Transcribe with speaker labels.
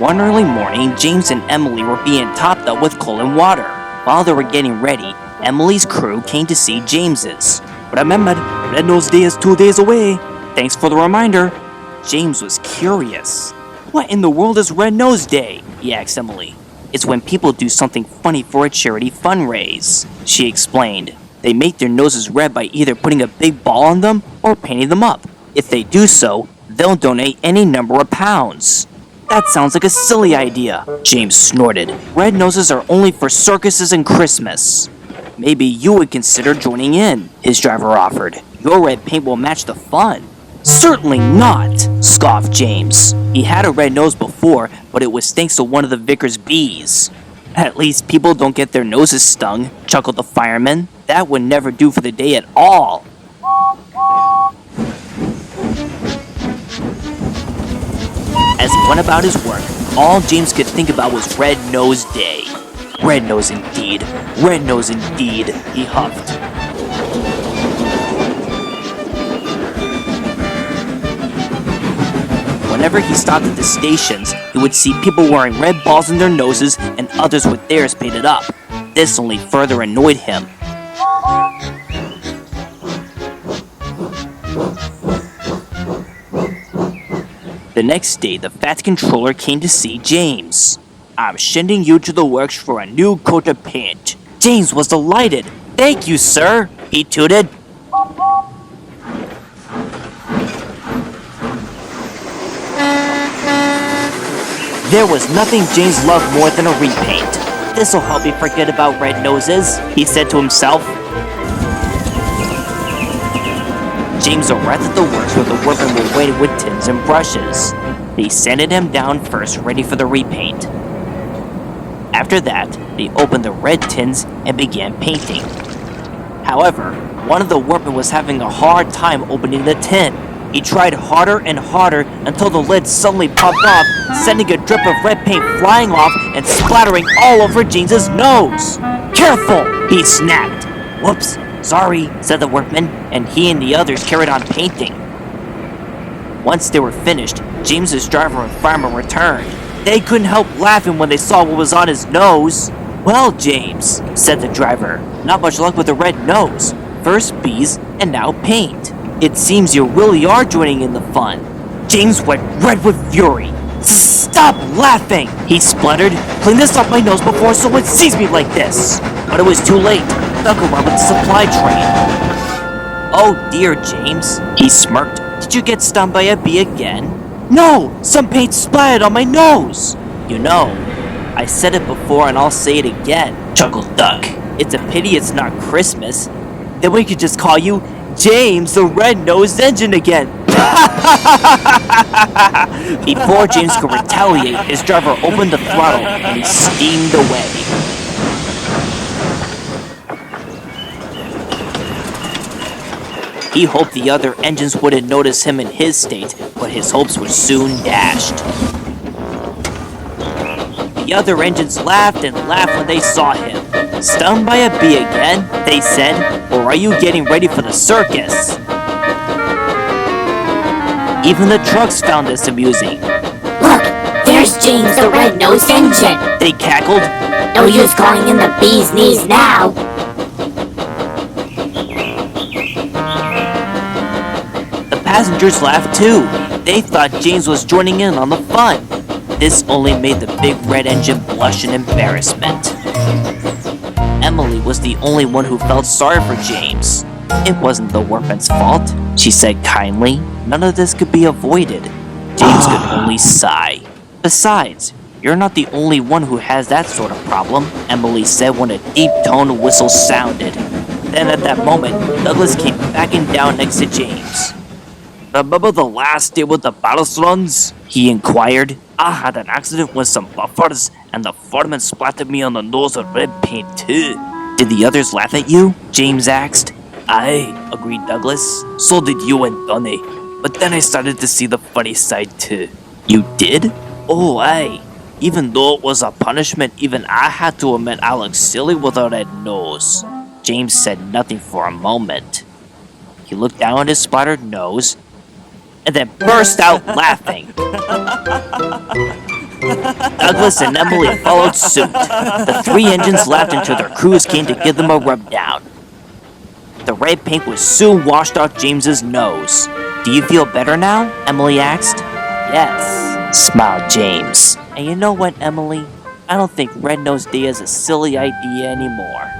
Speaker 1: One early morning, James and Emily were being topped up with coal and water. While they were getting ready, Emily's crew came to see James's. Remember, Red Nose Day is 2 days away. Thanks for the reminder. James was curious. What in the world is Red Nose Day? He asked Emily. It's when people do something funny for a charity fundraise, she explained. They make their noses red by either putting a big ball on them or painting them up. If they do so, they'll donate any number of pounds. That sounds like a silly idea, James snorted. Red noses are only for circuses and Christmas. Maybe you would consider joining in, his driver offered. Your red paint will match the fun. Certainly not, scoffed James. He had a red nose before, but it was thanks to one of the vicar's bees. At least people don't get their noses stung, chuckled the fireman. That would never do for the day at all. As he went about his work, all James could think about was Red Nose Day. Red nose indeed, red nose indeed, he huffed. Whenever he stopped at the stations, he would see people wearing red balls in their noses and others with theirs painted up. This only further annoyed him. The next day, the fat controller came to see James. I'm sending you to the works for a new coat of paint. James was delighted. Thank you, sir, he tooted. There was nothing James loved more than a repaint. This'll help me forget about red noses, he said to himself. James arrived at the works where the workmen were waiting with tins and brushes. They sanded him down first, ready for the repaint. After that, they opened the red tins and began painting. However, one of the workmen was having a hard time opening the tin. He tried harder and harder until the lid suddenly popped off, sending a drip of red paint flying off and splattering all over James's nose. Careful, he snapped. Whoops, sorry, said the workman, and he and the others carried on painting. Once they were finished, James's driver and fireman returned. They couldn't help laughing when they saw what was on his nose. Well, James, said the driver, not much luck with the red nose. First bees, and now paint. It seems you really are joining in the fun. James went red with fury. Stop laughing, he spluttered. Clean this off my nose before someone sees me like this. But it was too late. Stuck around with the supply train. Oh dear, James, he smirked. Did you get stung by a bee again? No, some paint splattered on my nose. You know, I said it before and I'll say it again, chuckled Duck. It's a pity it's not Christmas. Then we could just call you James the Red-Nosed Engine again. Before James could retaliate, his driver opened the throttle and he steamed away. He hoped the other engines wouldn't notice him in his state, but his hopes were soon dashed. The other engines laughed and laughed when they saw him. Stung by a bee again, they said, or are you getting ready for the circus? Even the trucks found this amusing.
Speaker 2: Look, there's James the Red-Nosed Engine,
Speaker 1: they cackled.
Speaker 2: No use calling in the bee's knees now.
Speaker 1: The passengers laughed too. They thought James was joining in on the fun. This only made the big red engine blush in embarrassment. Emily was the only one who felt sorry for James. It wasn't the workman's fault, she said kindly. None of this could be avoided. James could only sigh. Besides, you're not the only one who has that sort of problem, Emily said when a deep-toned whistle sounded. Then at that moment, Douglas came backing down next to James. Remember the last day with the battlesons? He inquired. I had an accident with some buffers, and the fireman splattered me on the nose with red paint too. Did the others laugh at you? James asked. Aye, agreed Douglas. So did you and Donny. But then I started to see the funny side too. You did? Oh, aye. Even though it was a punishment, even I had to admit I looked silly without a nose. James said nothing for a moment. He looked down at his splattered nose, and then burst out laughing. Douglas and Emily followed suit. The three engines laughed until their crews came to give them a rub down. The red paint was soon washed off James's nose. Do you feel better now? Emily asked. Yes, smiled James. And you know what, Emily? I don't think Red Nose Day is a silly idea anymore.